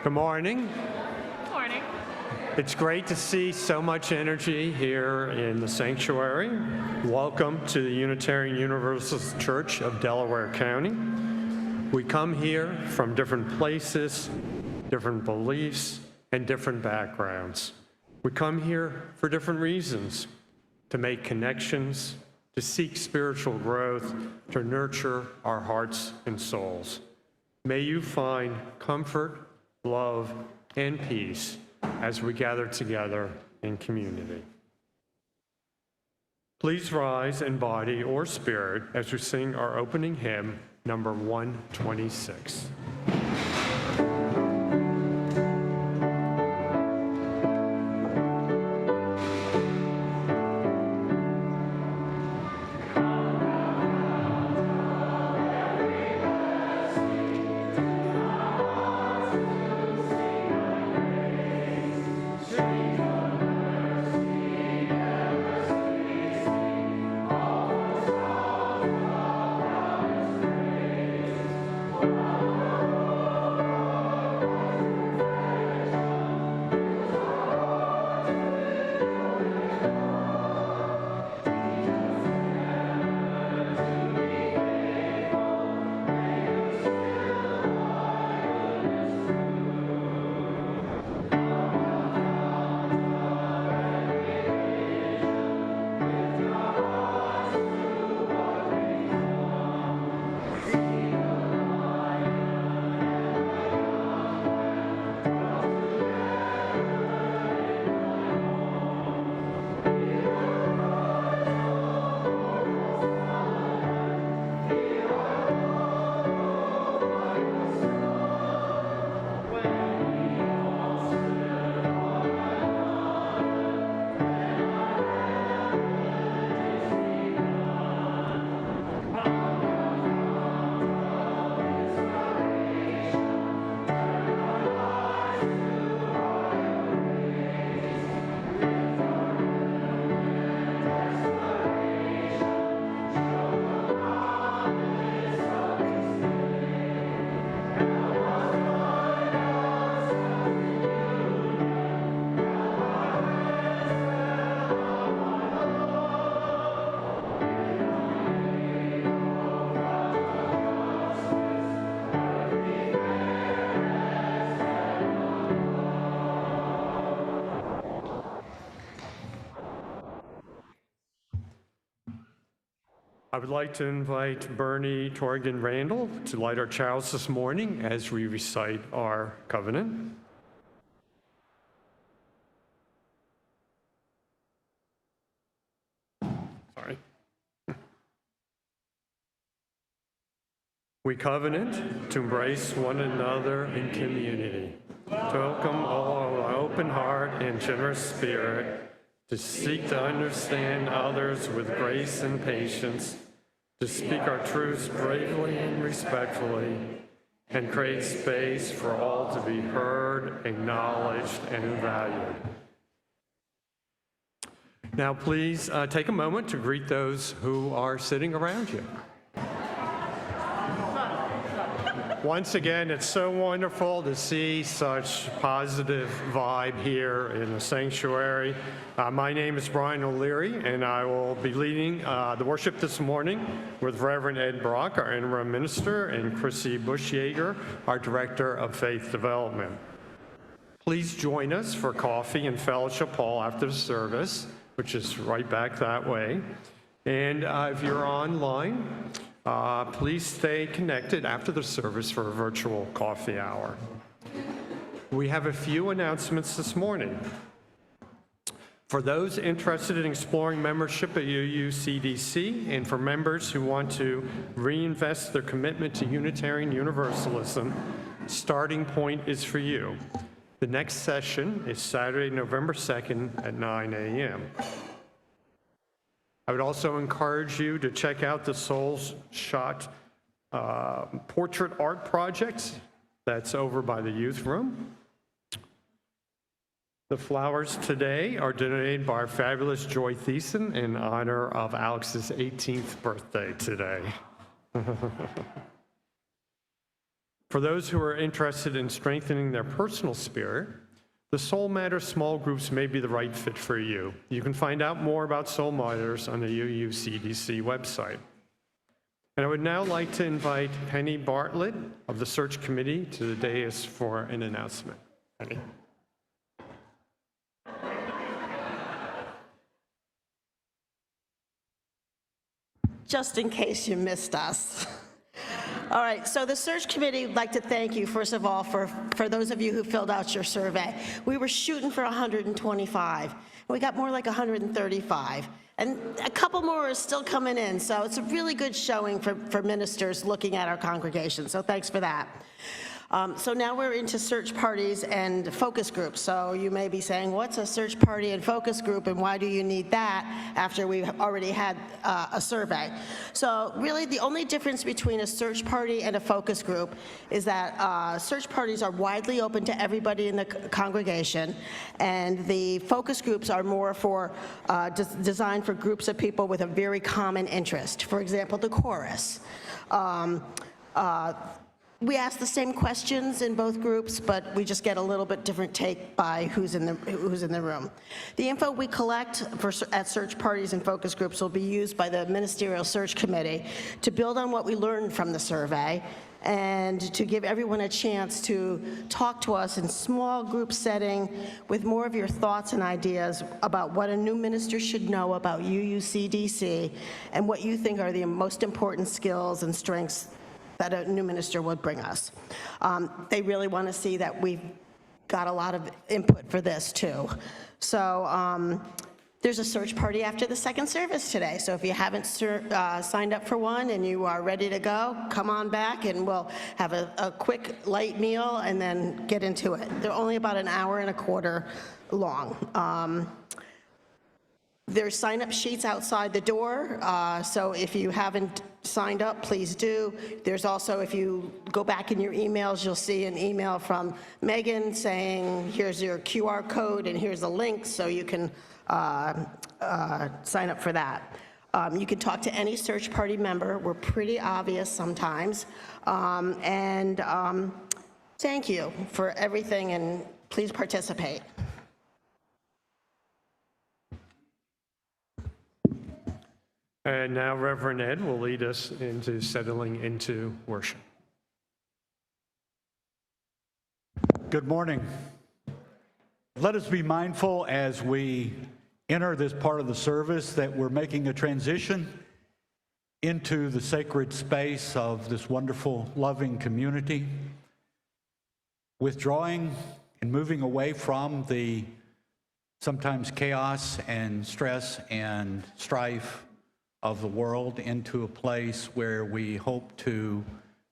Good morning. Good morning. It's great to see so much energy here in the sanctuary. Welcome to the Unitarian Universalist Church of Delaware County. We come here from different places, different beliefs, and different backgrounds. We come here for different reasons: to make connections, to seek spiritual growth, to nurture our hearts and souls. May you find comfort, love, and peace as we gather together in community. Please rise in body or spirit as we sing our opening hymn, number 126. I would like to invite Bernie Torgan Randall to light our chalice this morning as we recite our covenant. Sorry. We covenant to embrace one another in community, to welcome all with an open heart and generous spirit, to seek to understand others with grace and patience, to speak our truths bravely and respectfully, and create space for all to be heard, acknowledged, and valued. Now, please take a moment to greet those who are sitting around you. Once again, it's so wonderful to see such positive vibe here in the sanctuary. My name is Brian O'Leary, and I will be leading the worship this morning with Reverend Ed Brock, our interim minister, and Chrissy Bushyeager, our director of faith development. Please join us for coffee and fellowship hall after the service, which is right back that way. And if you're online, please stay connected after the service for a virtual coffee hour. We have a few announcements this morning. For those interested in exploring membership at UUCDC, and for members who want to reinvest their commitment to Unitarian Universalism, Starting Point is for you. The next session is Saturday, November 2nd at 9 a.m. I would also encourage you to check out the Souls Shot portrait art project that's over by the youth room. The flowers today are donated by our fabulous Joy Thiessen in honor of Alex's 18th birthday today. For those who are interested in strengthening their personal spirit, the Soul Matters small groups may be the right fit for you. You can find out more about Soul Matters on the UUCDC website. And I would now like to invite Penny Bartlett of the Search Committee to the dais for an announcement. Penny. Just in case you missed us. All right, so the Search Committee would like to thank you, first of all, for those of you who filled out your survey. We were shooting for 125. We got more like 135. And a couple more are still coming in, so it's a really good showing for ministers looking at our congregation, so thanks for that. So now we're into search parties and focus groups. So you may be saying, what's a search party and focus group, and why do you need that after we've already had a survey? So really the only difference between a search party and a focus group is that search parties are widely open to everybody in the congregation, and the focus groups are more for designed for groups of people with a very common interest. For example, the chorus. We ask the same questions in both groups, but we just get a little bit different take by who's in the room. The info we collect at search parties and focus groups will be used by the Ministerial Search Committee to build on what we learned from the survey and to give everyone a chance to talk to us in small group setting with more of your thoughts and ideas about what a new minister should know about UUCDC and what you think are the most important skills and strengths that a new minister would bring us. They really want to see that we've got a lot of input for this too. So there's a search party after the second service today. So if you haven't signed up for one and you are ready to go, come on back and we'll have a quick light meal and then get into it. They're only about an hour and a quarter long. There's sign-up sheets outside the door, so if you haven't signed up, please do. There's also, if you go back in your emails, you'll see an email from Megan saying, here's your QR code and here's a link so you can sign up for that. You can talk to any search party member. We're pretty obvious sometimes. Thank you for everything, and please participate. And now Reverend Ed will lead us into settling into worship. Good morning. Let us be mindful as we enter this part of the service that we're making a transition into the sacred space of this wonderful, loving community, withdrawing and moving away from the sometimes chaos and stress and strife of the world into a place where we hope to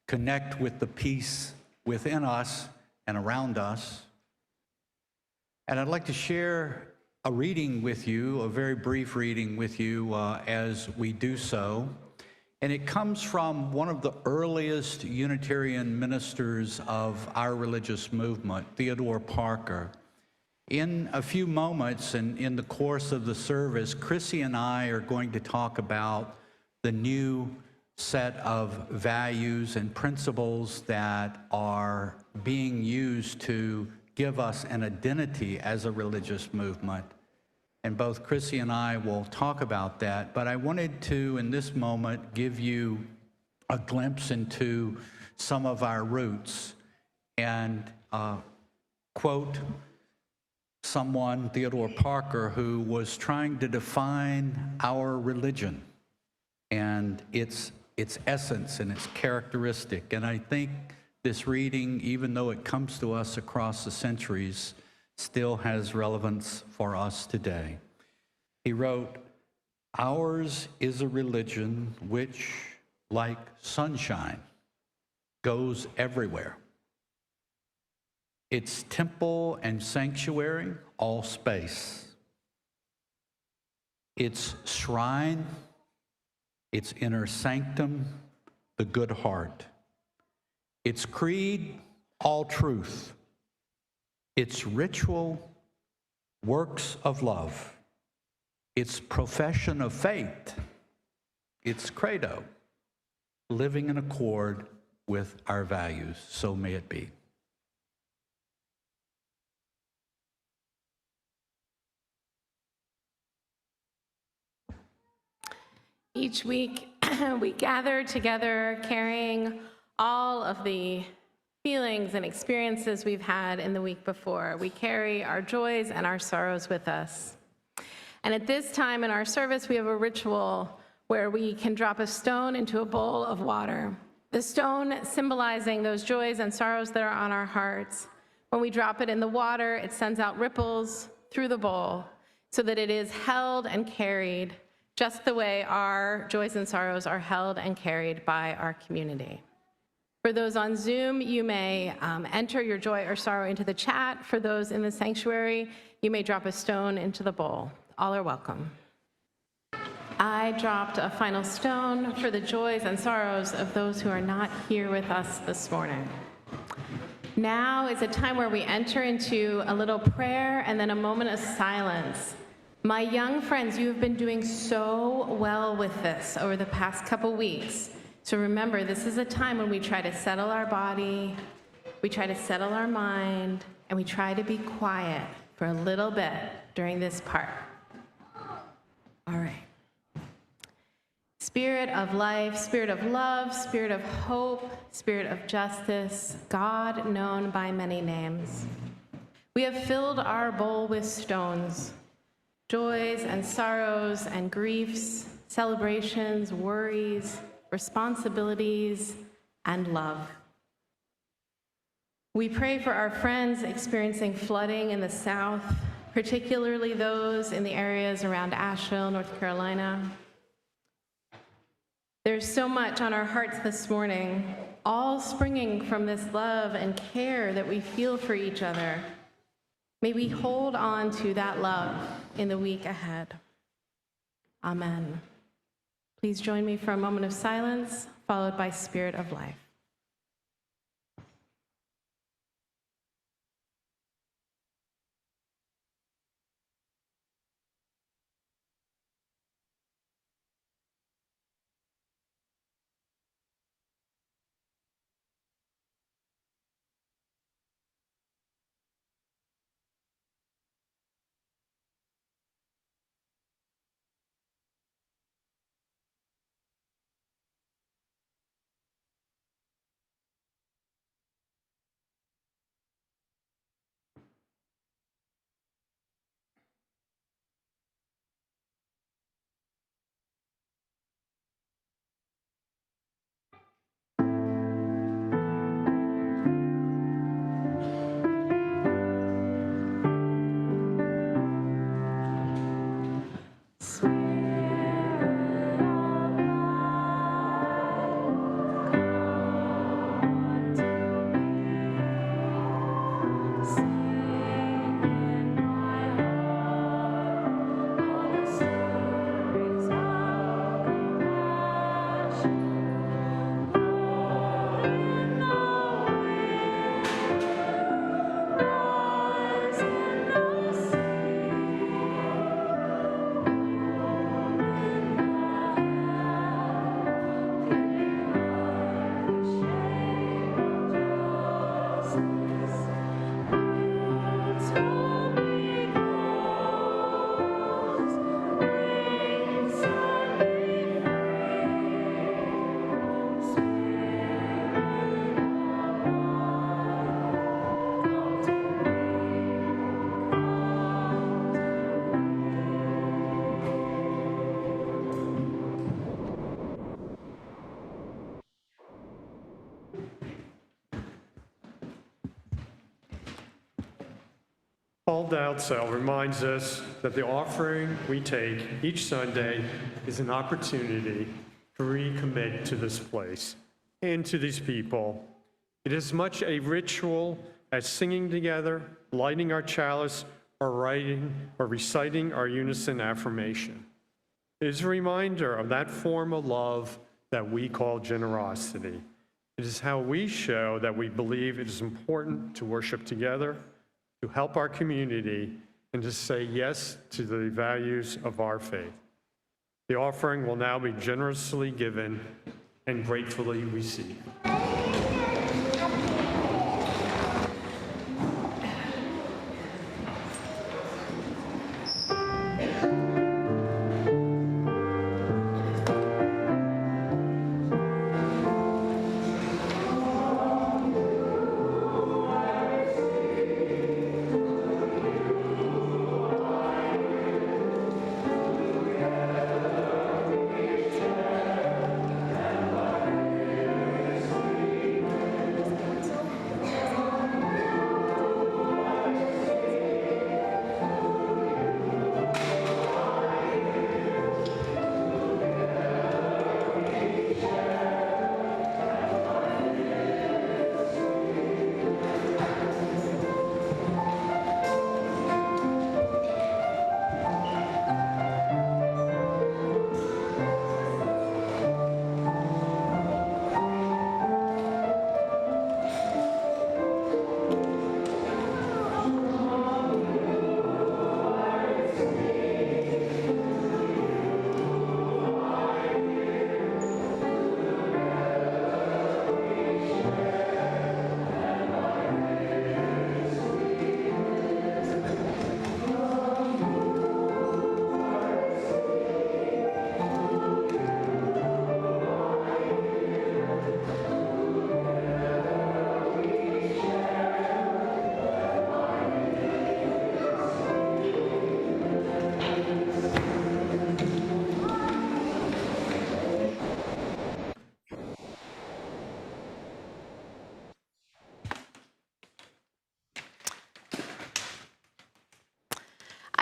connect with the peace within us and around us. And I'd like to share a reading with you, a very brief reading with you as we do so. And it comes from one of the earliest Unitarian ministers of our religious movement, Theodore Parker. In a few moments and in the course of the service, Chrissy and I are going to talk about the new set of values and principles that are being used to give us an identity as a religious movement. And both Chrissy and I will talk about that, but I wanted to, in this moment, give you a glimpse into some of our roots and quote someone, Theodore Parker, who was trying to define our religion and its essence and its characteristic. And I think this reading, even though it comes to us across the centuries, still has relevance for us today. He wrote, "Ours is a religion which, like sunshine, goes everywhere. Its temple and sanctuary, all space. Its shrine, its inner sanctum, the good heart. Its creed, all truth. Its ritual, works of love. Its profession of faith, its credo, living in accord with our values. So may it be. Each week, we gather together carrying all of the feelings and experiences we've had in the week before. We carry our joys and our sorrows with us. And at this time in our service, we have a ritual where we can drop a stone into a bowl of water. The stone symbolizing those joys and sorrows that are on our hearts. When we drop it in the water, it sends out ripples through the bowl so that it is held and carried just the way our joys and sorrows are held and carried by our community. For those on Zoom, you may enter your joy or sorrow into the chat. For those in the sanctuary, you may drop a stone into the bowl. All are welcome. I dropped a final stone for the joys and sorrows of those who are not here with us this morning. Now is a time where we enter into a little prayer and then a moment of silence. My young friends, you have been doing so well with this over the past couple weeks. So remember, this is a time when we try to settle our body, we try to settle our mind, and we try to be quiet for a little bit during this part. All right. Spirit of life, spirit of love, spirit of hope, spirit of justice, God known by many names. We have filled our bowl with stones, joys and sorrows and griefs, celebrations, worries, responsibilities, and love. We pray for our friends experiencing flooding in the South, particularly those in the areas around Asheville, North Carolina. There's so much on our hearts this morning, all springing from this love and care that we feel for each other. May we hold on to that love in the week ahead. Amen. Please join me for a moment of silence, followed by Spirit of Life. Paul Dowdell reminds us that the offering we take each Sunday is an opportunity to recommit to this place and to these people. It is as much a ritual as singing together, lighting our chalice, or writing or reciting our unison affirmation. It is a reminder of that form of love that we call generosity. It is how we show that we believe it is important to worship together, to help our community, and to say yes to the values of our faith. The offering will now be generously given and gratefully received.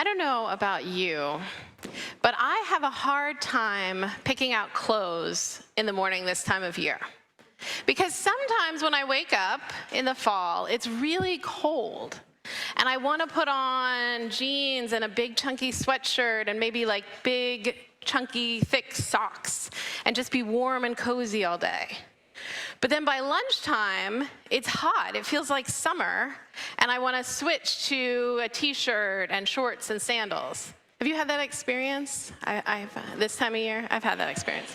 don't know about you, but I have a hard time picking out clothes in the morning this time of year. Because sometimes when I wake up in the fall, it's really cold. And I want to put on jeans and a big chunky sweatshirt and maybe like big chunky thick socks and just be warm and cozy all day. But then by lunchtime, it's hot. It feels like summer, and I want to switch to a t-shirt and shorts and sandals. Have you had that experience? This time of year, I've had that experience.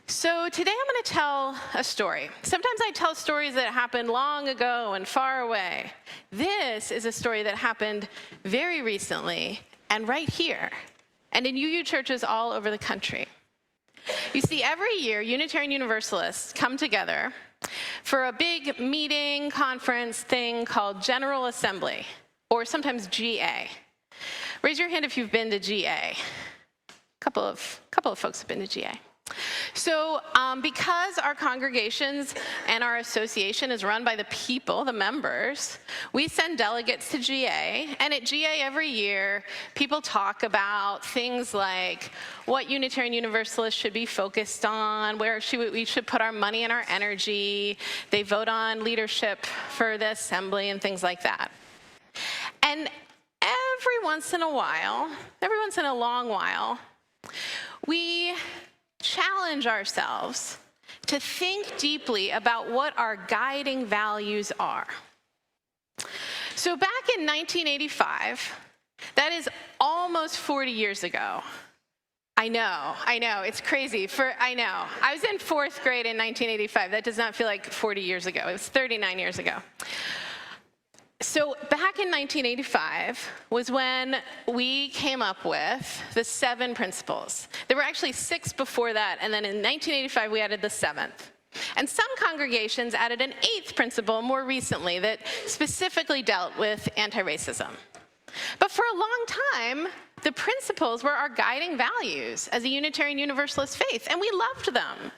So today I'm going to tell a story. Sometimes I tell stories that happened long ago and far away. This is a story that happened very recently and right here, and in UU churches all over the country. You see, every year, Unitarian Universalists come together for a big meeting, conference thing called General Assembly, or sometimes GA. Raise your hand if you've been to GA. A couple of folks have been to GA. So because our congregations and our association is run by the people, the members, we send delegates to GA, and at GA every year, people talk about things like what Unitarian Universalists should be focused on, where we should put our money and our energy. They vote on leadership for the assembly and things like that. And every once in a long while, we challenge ourselves to think deeply about what our guiding values are. So back in 1985, that is almost 40 years ago. I know, it's crazy. I know. I was in 4th grade in 1985. That does not feel like 40 years ago. It was 39 years ago. So back in 1985 was when we came up with the 7 principles. There were actually 6 before that, and then in 1985 we added the 7th. And some congregations added an 8th principle more recently that specifically dealt with anti-racism. But for a long time, the principles were our guiding values as a Unitarian Universalist faith, and we loved them.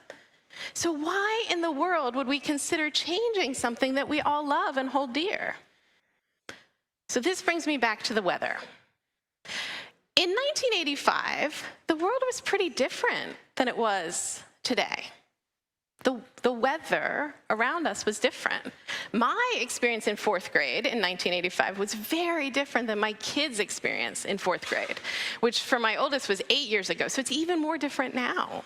So why in the world would we consider changing something that we all love and hold dear? So this brings me back to the weather. In 1985, the world was pretty different than it was today. The weather around us was different. My experience in 4th grade in 1985 was very different than my kids' experience in 4th grade, which for my oldest was 8 years ago, so it's even more different now.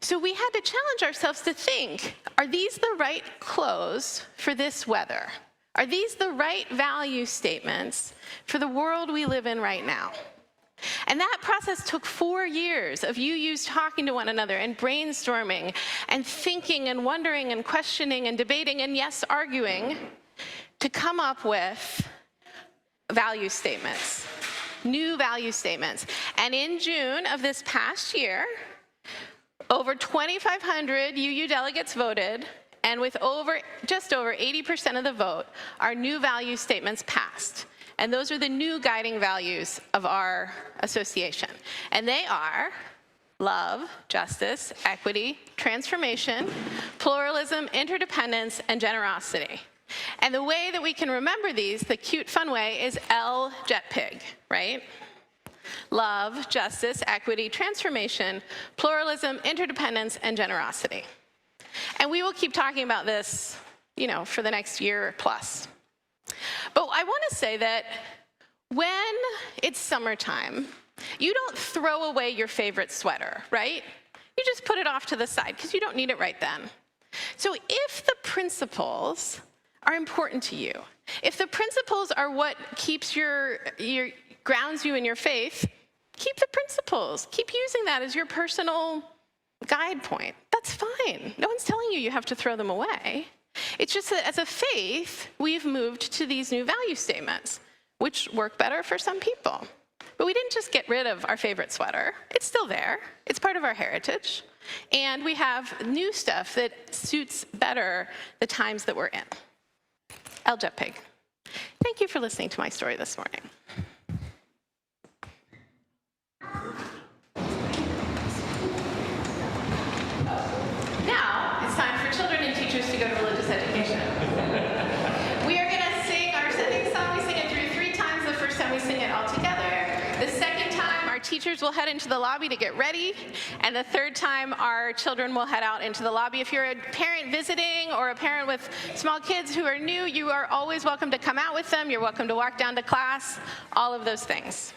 So we had to challenge ourselves to think, are these the right clothes for this weather? Are these the right value statements for the world we live in right now? And that process took 4 years of UUs talking to one another and brainstorming and thinking and wondering and questioning and debating and, yes, arguing to come up with value statements, new value statements. And in June of this past year, over 2,500 UU delegates voted, and with just over 80% of the vote, our new value statements passed. And those are the new guiding values of our association. And they are love, justice, equity, transformation, pluralism, interdependence, and generosity. And the way that we can remember these, the cute, fun way, is L JetPig, right? Love, justice, equity, transformation, pluralism, interdependence, and generosity. And we will keep talking about this, for the next year plus. But I want to say that when it's summertime, you don't throw away your favorite sweater, right? You just put it off to the side because you don't need it right then. So if the principles are important to you, if the principles are what keeps grounds you in your faith, keep the principles. Keep using that as your personal guide point. That's fine. No one's telling you have to throw them away. It's just that as a faith, we've moved to these new value statements, which work better for some people. But we didn't just get rid of our favorite sweater. It's still there. It's part of our heritage. And we have new stuff that suits better the times that we're in. L JetPig. Thank you for listening to my story this morning. Now, it's time for children and teachers to go to religious education. We are going to sing our sending song. We sing it through 3 times. The first time seniors will head into the lobby to get ready, and the third time our children will head out into the lobby. If you're a parent visiting or a parent with small kids who are new, you are always welcome to come out with them. You're welcome to walk down to class, all of those things.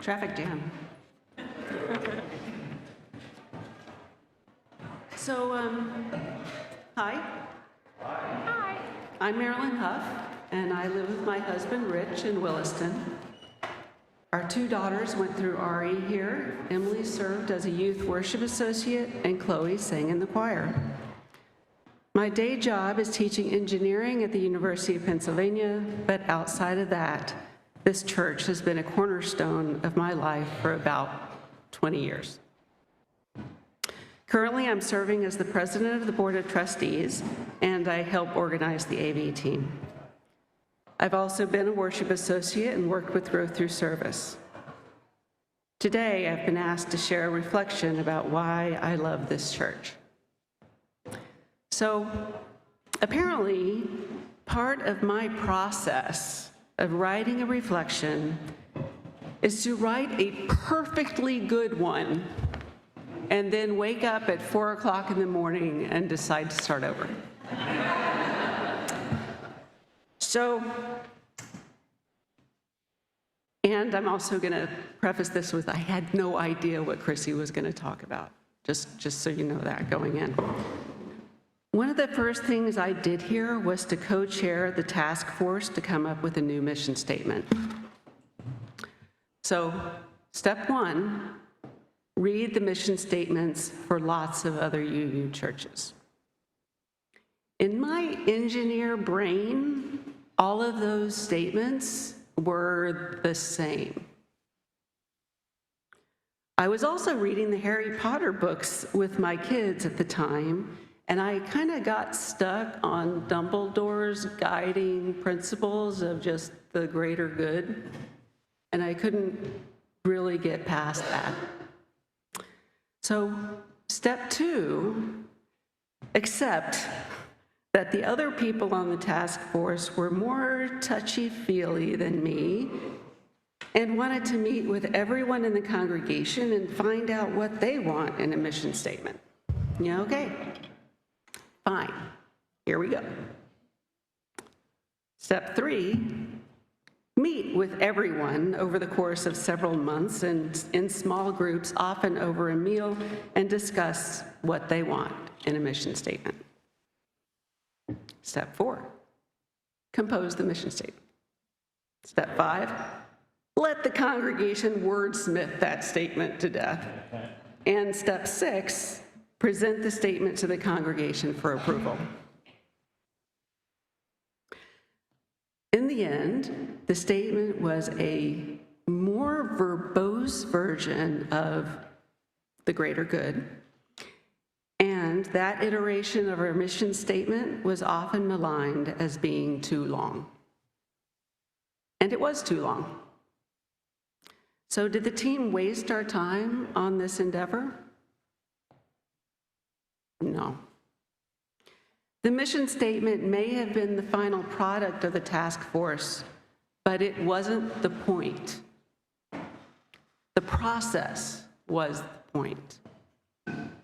Traffic jam. So, hi. Hi. I'm Marilyn Huff, and I live with my husband, Rich, in Williston. Our 2 daughters went through RE here. Emily served as a youth worship associate, and Chloe sang in the choir. My day job is teaching engineering at the University of Pennsylvania, but outside of that, this church has been a cornerstone of my life for about 20 years. Currently, I'm serving as the president of the Board of Trustees, and I help organize the AV team. I've also been a worship associate and worked with Growth Through Service. Today, I've been asked to share a reflection about why I love this church. So, apparently, part of my process of writing a reflection is to write a perfectly good one and then wake up at 4 o'clock in the morning and decide to start over. So, and I'm also going to preface this with, I had no idea what Chrissy was going to talk about, just so you know that going in. One of the first things I did here was to co-chair the task force to come up with a new mission statement. So, step 1, read the mission statements for lots of other UU churches. In my engineer brain, all of those statements were the same. I was also reading the Harry Potter books with my kids at the time, and I kind of got stuck on Dumbledore's guiding principles of just the greater good, and I couldn't really get past that. So, step 2, accept that the other people on the task force were more touchy-feely than me and wanted to meet with everyone in the congregation and find out what they want in a mission statement. Yeah, okay. Fine, here we go. Step 3, meet with everyone over the course of several months and in small groups, often over a meal, and discuss what they want in a mission statement. Step 4, compose the mission statement. Step 5, let the congregation wordsmith that statement to death. And step 6, present the statement to the congregation for approval. In the end, the statement was a more verbose version of the greater good, and that iteration of our mission statement was often maligned as being too long. And it was too long. So did the team waste our time on this endeavor? No. The mission statement may have been the final product of the task force, but it wasn't the point. The process was the point.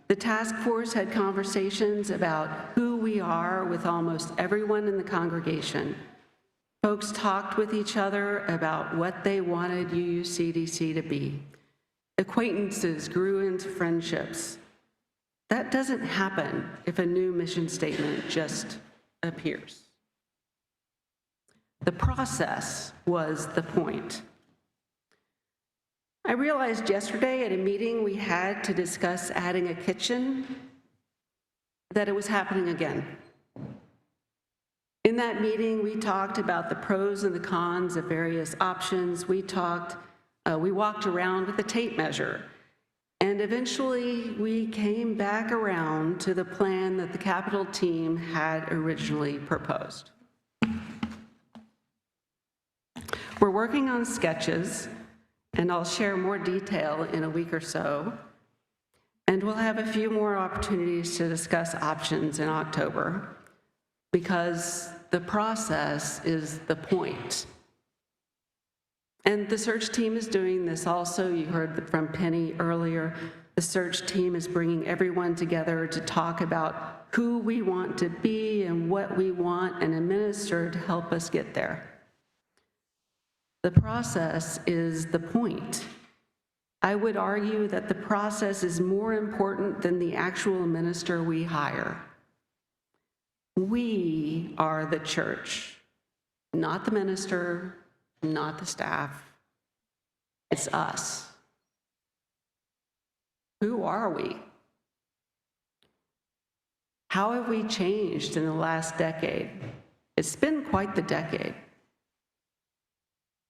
The task force had conversations about who we are with almost everyone in the congregation. Folks talked with each other about what they wanted UUCDC to be. Acquaintances grew into friendships. That doesn't happen if a new mission statement just appears. The process was the point. I realized yesterday at a meeting we had to discuss adding a kitchen that it was happening again. In that meeting, we talked about the pros and the cons of various options. We talked We walked around with a tape measure, and eventually we came back around to the plan that the Capitol team had originally proposed. We're working on sketches, and I'll share more detail in a week or so, and we'll have a few more opportunities to discuss options in October, because the process is the point. And the search team is doing this also. You heard from Penny earlier. The search team is bringing everyone together to talk about who we want to be and what we want, and a minister to help us get there. The process is the point. I would argue that the process is more important than the actual minister we hire. We are the church, not the minister, not the staff. It's us. Who are we? How have we changed in the last decade? It's been quite the decade.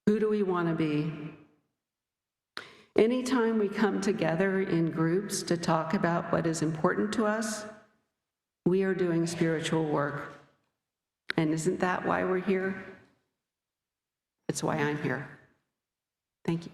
Who do we want to be? Anytime we come together in groups to talk about what is important to us, we are doing spiritual work. And isn't that why we're here? It's why I'm here. Thank you.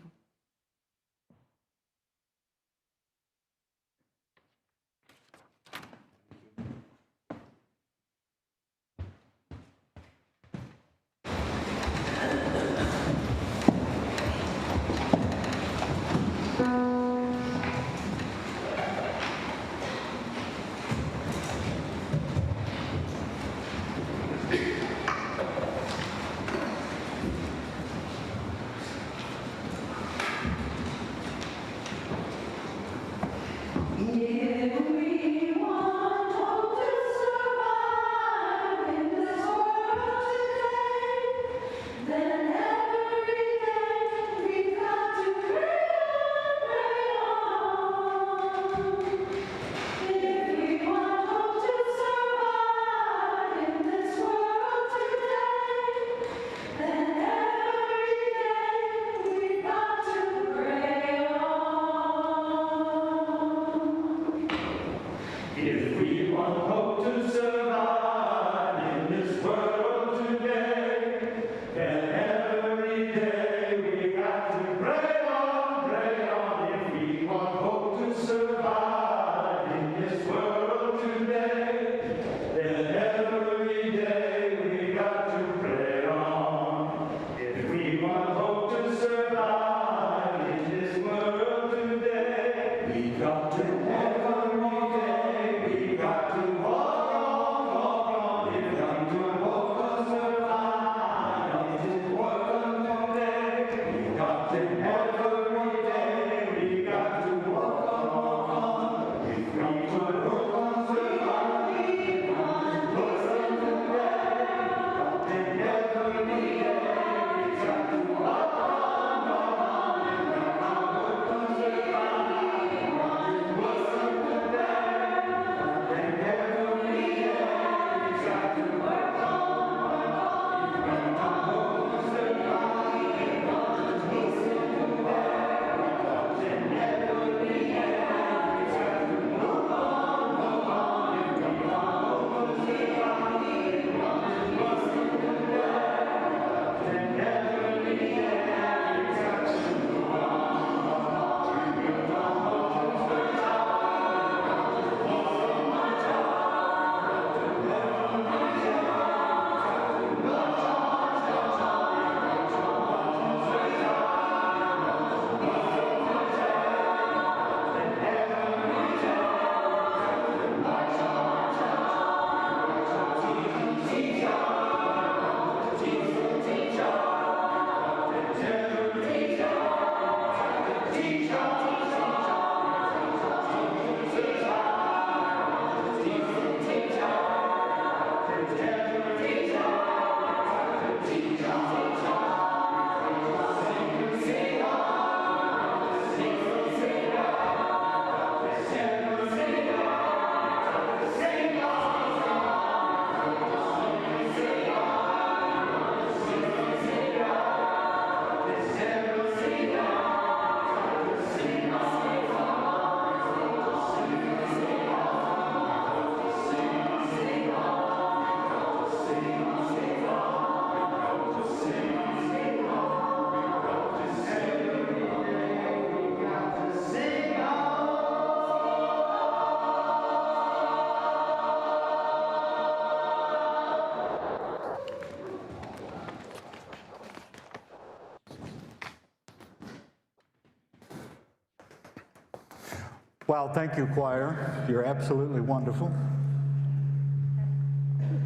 Well, thank you, choir. You're absolutely wonderful.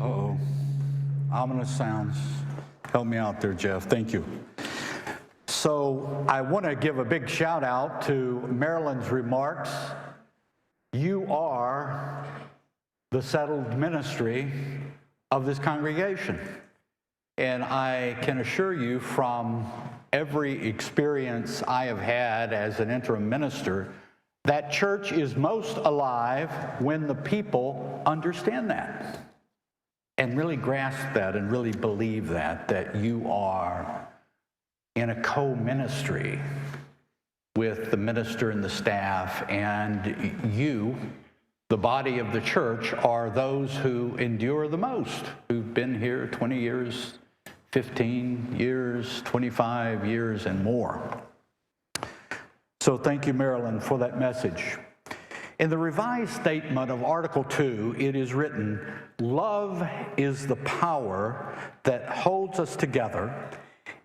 Uh-oh. Ominous sounds. Help me out there, Jeff. Thank you. So I want to give a big shout out to Marilyn's remarks. You are the settled ministry of this congregation. And I can assure you from every experience I have had as an interim minister, that church is most alive when the people understand that and really grasp that and really believe that you are in a co-ministry with the minister and the staff, and you, the body of the church, are those who endure the most, who've been here 20 years, 15 years, 25 years, and more. So thank you, Marilyn, for that message. In the revised statement of Article 2, it is written, "Love is the power that holds us together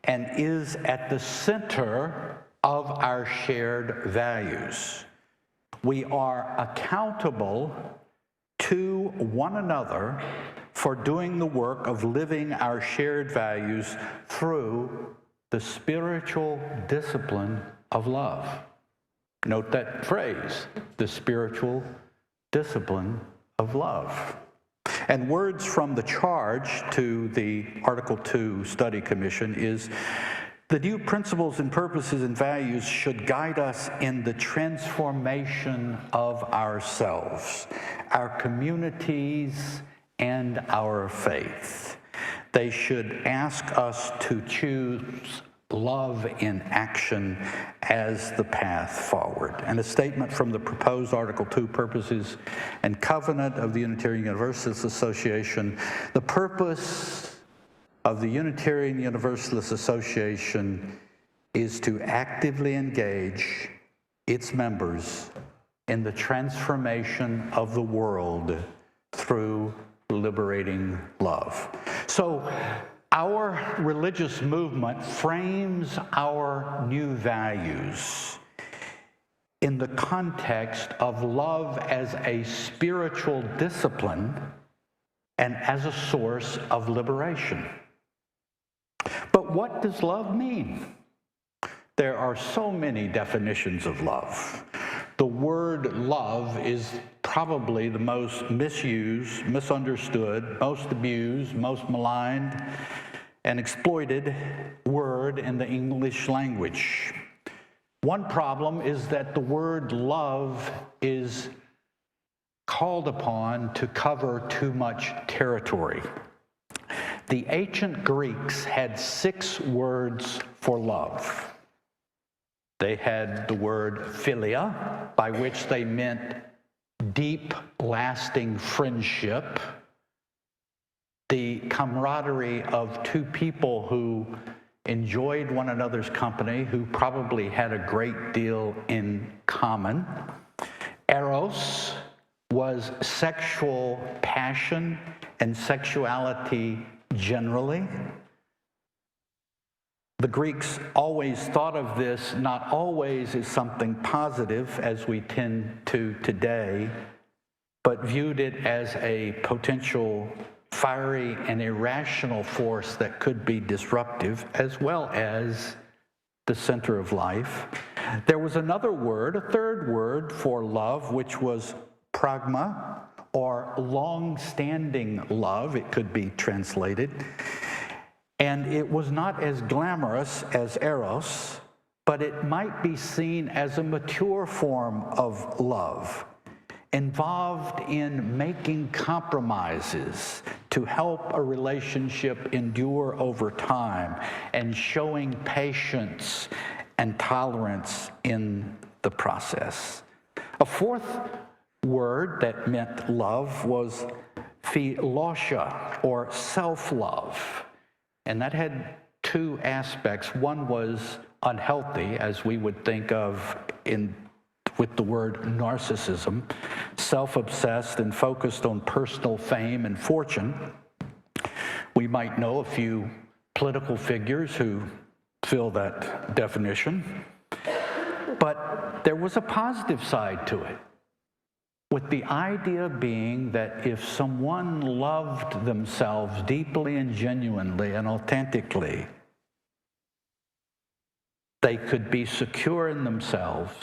and is at the center of our shared values. We are accountable to one another for doing the work of living our shared values through the spiritual discipline of love." Note that phrase, the spiritual discipline of love. And words from the charge to the Article 2 Study Commission is, "The new principles and purposes and values should guide us in the transformation of ourselves, our communities, and our faith. They should ask us to choose love in action as the path forward." And a statement from the proposed Article 2 Purposes and Covenant of the Unitarian Universalist Association. "The purpose of the Unitarian Universalist Association is to actively engage its members in the transformation of the world through liberating love." So our religious movement frames our new values in the context of love as a spiritual discipline and as a source of liberation. But what does love mean? There are so many definitions of love. The word love is probably the most misused, misunderstood, most abused, most maligned, and exploited word in the English language. One problem is that the word love is called upon to cover too much territory. The ancient Greeks had 6 words for love. They had the word philia, by which they meant deep, lasting friendship, the camaraderie of two people who enjoyed one another's company, who probably had a great deal in common. Eros was sexual passion and sexuality generally. The Greeks always thought of this, not always as something positive, as we tend to today, but viewed it as a potential fiery and irrational force that could be disruptive, as well as the center of life. There was another word, a third word for love, which was pragma, or long-standing love, it could be translated. And it was not as glamorous as eros, but it might be seen as a mature form of love, involved in making compromises to help a relationship endure over time and showing patience and tolerance in the process. A fourth word that meant love was philosia, or self-love. And that had two aspects. One was unhealthy, as we would think of with the word narcissism, self-obsessed and focused on personal fame and fortune. We might know a few political figures who fill that definition. But there was a positive side to it, with the idea being that if someone loved themselves deeply and genuinely and authentically, they could be secure in themselves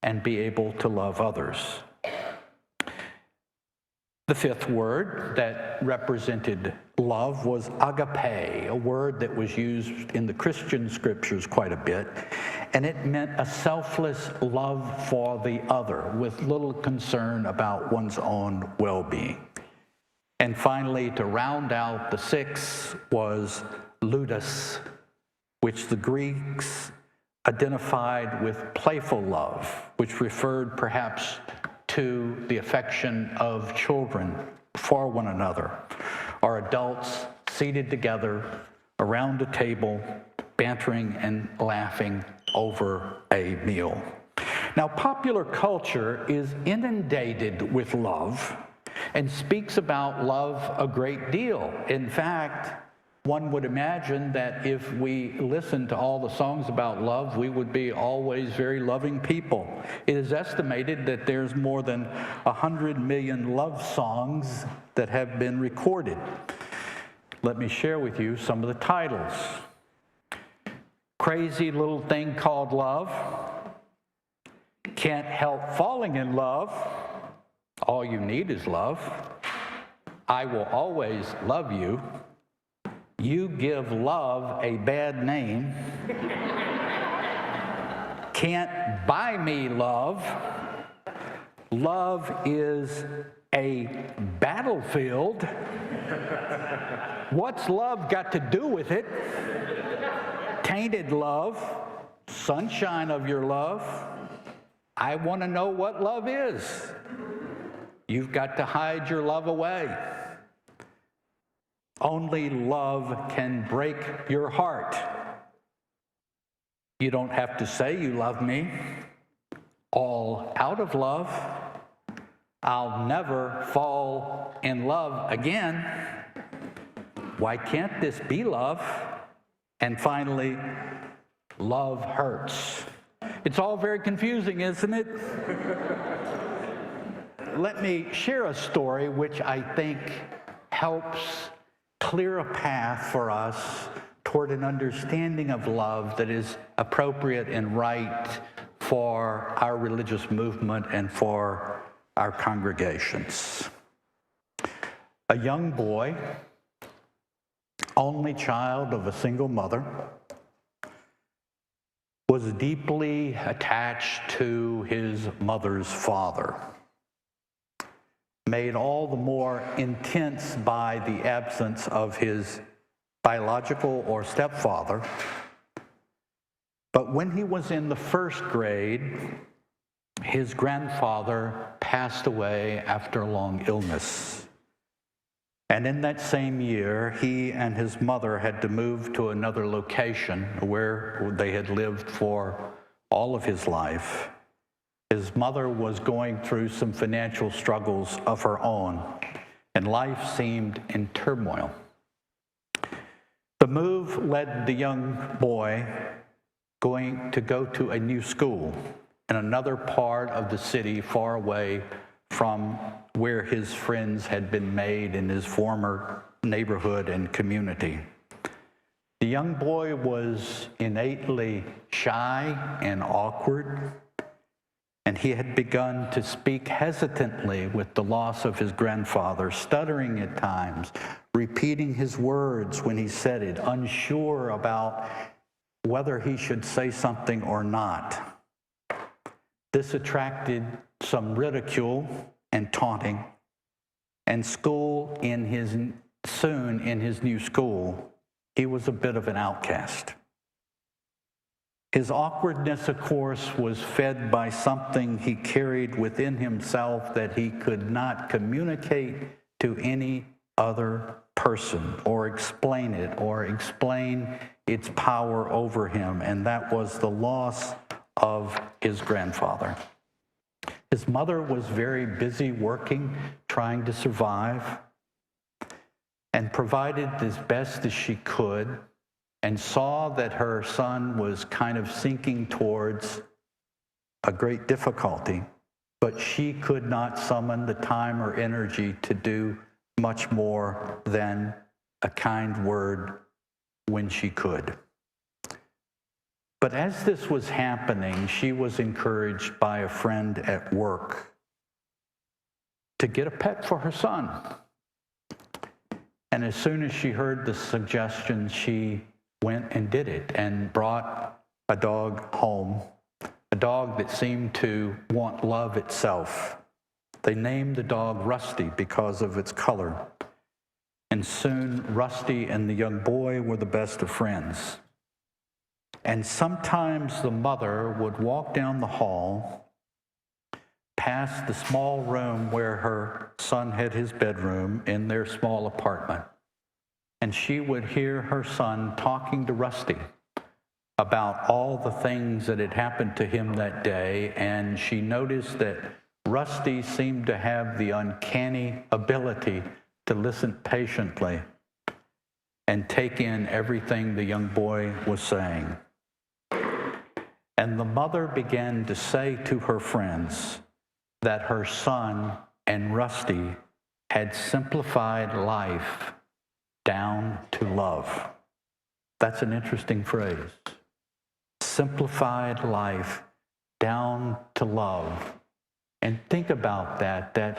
and be able to love others. The fifth word that represented love was agape, a word that was used in the Christian scriptures quite a bit, and it meant a selfless love for the other with little concern about one's own well-being. And finally, to round out the six was ludus, which the Greeks identified with playful love, which referred perhaps to the affection of children for one another, or adults seated together around a table, bantering and laughing over a meal. Now, popular culture is inundated with love and speaks about love a great deal. In fact, one would imagine that if we listened to all the songs about love, we would be always very loving people. It is estimated that there's more than 100 million love songs that have been recorded. Let me share with you some of the titles. Crazy Little Thing Called Love, Can't Help Falling in Love, All You Need Is Love, I Will Always Love You, You Give Love a Bad Name, Can't Buy Me Love, Love is a Battlefield, What's Love Got to Do with It, Tainted Love, Sunshine of Your Love, I Want to Know What Love Is, You've Got to Hide Your Love Away, Only Love Can Break Your Heart, You Don't Have to Say You Love Me, All Out of Love, I'll Never Fall in Love Again, Why Can't This Be Love? And finally, Love Hurts. It's all very confusing, isn't it? Let me share a story which I think helps clear a path for us toward an understanding of love that is appropriate and right for our religious movement and for our congregations. A young boy, only child of a single mother, was deeply attached to his mother's father, made all the more intense by the absence of his biological or stepfather. But when he was in the first grade, his grandfather passed away after a long illness. And in that same year, he and his mother had to move to another location where they had lived for all of his life. His mother was going through some financial struggles of her own, and life seemed in turmoil. The move led the young boy going to go to a new school in another part of the city far away from where his friends had been made in his former neighborhood and community. The young boy was innately shy and awkward, and he had begun to speak hesitantly with the loss of his grandfather, stuttering at times, repeating his words when he said it, unsure about whether he should say something or not. This attracted some ridicule and taunting, and soon in his new school, he was a bit of an outcast. His awkwardness, of course, was fed by something he carried within himself that he could not communicate to any other person or explain it or explain its power over him, and that was the loss of his grandfather. His mother was very busy working, trying to survive, and provided as best as she could, and saw that her son was kind of sinking towards a great difficulty, but she could not summon the time or energy to do much more than a kind word when she could. But as this was happening, she was encouraged by a friend at work to get a pet for her son. And as soon as she heard the suggestion, she went and did it and brought a dog home, a dog that seemed to want love itself. They named the dog Rusty because of its color. And soon Rusty and the young boy were the best of friends. And sometimes the mother would walk down the hall, past the small room where her son had his bedroom in their small apartment, and she would hear her son talking to Rusty about all the things that had happened to him that day, and she noticed that Rusty seemed to have the uncanny ability to listen patiently and take in everything the young boy was saying. And the mother began to say to her friends that her son and Rusty had simplified life down to love. That's an interesting phrase. Simplified life down to love. And think about that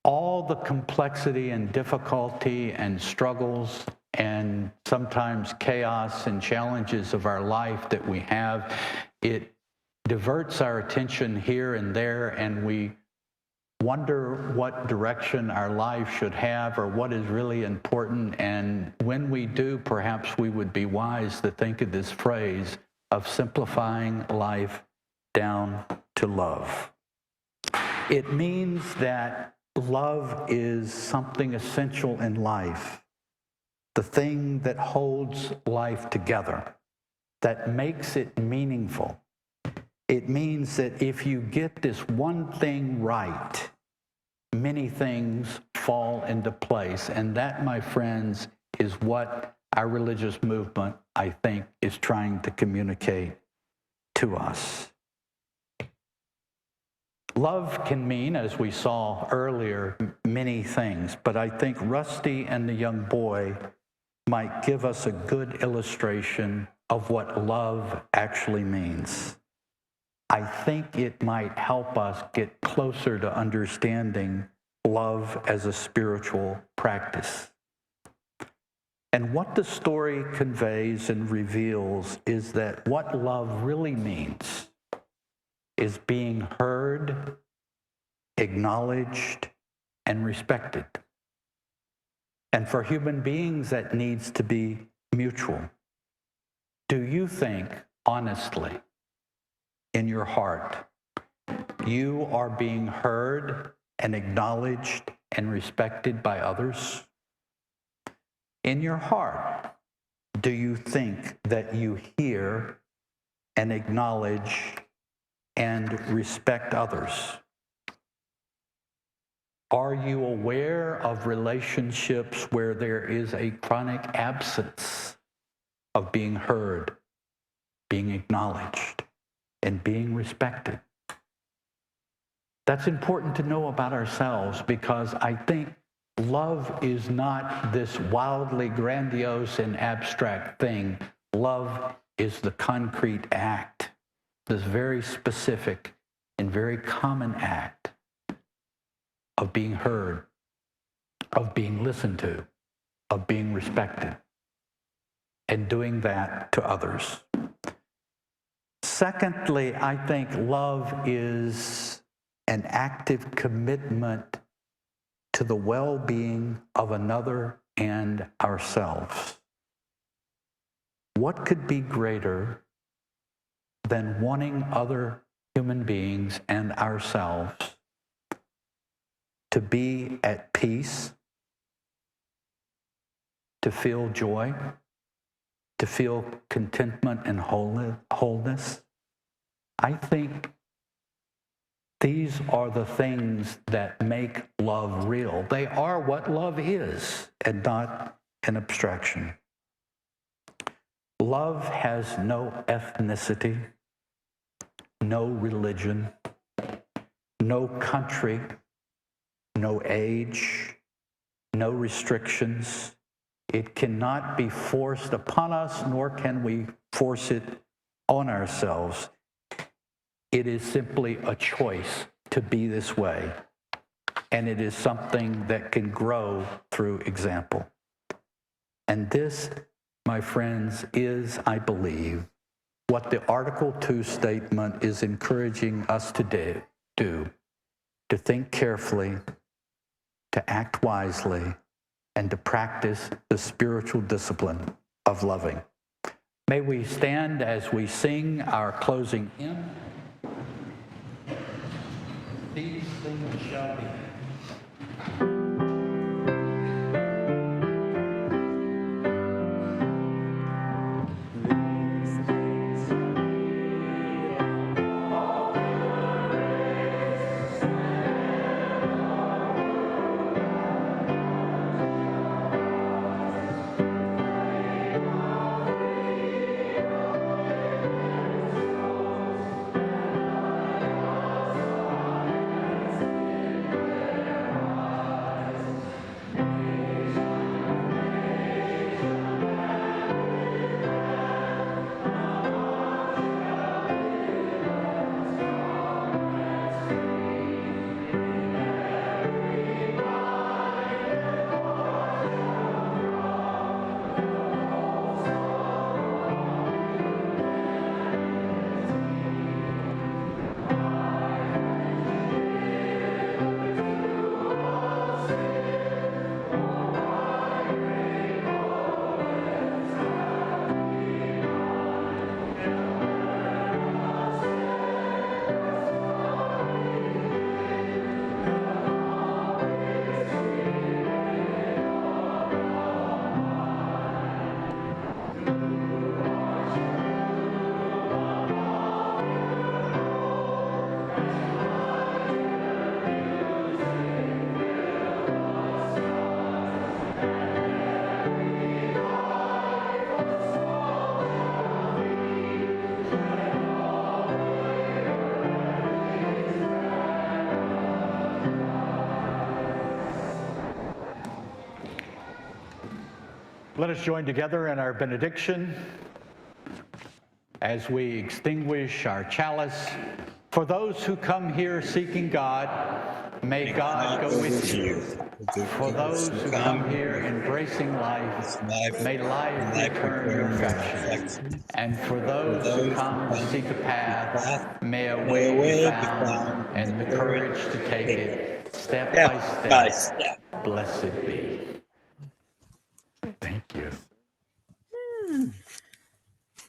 all the complexity and difficulty and struggles and sometimes chaos and challenges of our life that we have, it diverts our attention here and there, and we wonder what direction our life should have or what is really important. And when we do, perhaps we would be wise to think of this phrase of simplifying life down to love. It means that love is something essential in life, the thing that holds life together, that makes it meaningful. It means that if you get this one thing right, many things fall into place. And that, my friends, is what our religious movement, I think, is trying to communicate to us. Love can mean, as we saw earlier, many things, but I think Rusty and the young boy might give us a good illustration of what love actually means. I think it might help us get closer to understanding love as a spiritual practice. And what the story conveys and reveals is that what love really means is being heard, acknowledged, and respected. And for human beings, that needs to be mutual. Do you think, honestly, in your heart, you are being heard and acknowledged and respected by others? In your heart, do you think that you hear and acknowledge and respect others? Are you aware of relationships where there is a chronic absence of being heard, being acknowledged, and being respected? That's important to know about ourselves, because I think love is not this wildly grandiose and abstract thing. Love is the concrete act, this very specific and very common act of being heard, of being listened to, of being respected, and doing that to others. Secondly, I think love is an active commitment to the well-being of another and ourselves. What could be greater than wanting other human beings and ourselves to be at peace, to feel joy, to feel contentment and wholeness? I think these are the things that make love real. They are what love is, and not an abstraction. Love has no ethnicity, no religion, no country, no age, no restrictions. It cannot be forced upon us, nor can we force it on ourselves. It is simply a choice to be this way, and it is something that can grow through example. And this, my friends, is, I believe, what the Article 2 statement is encouraging us to do, to think carefully, to act wisely, and to practice the spiritual discipline of loving. May we stand as we sing our closing hymn. These things shall be. Let us join together in our benediction as we extinguish our chalice. For those who come here seeking God, may God go with you. For those who come here embracing life, may life return your affection. And for those who come to seek a path, may a way be found and the courage to take it step by step. Blessed be.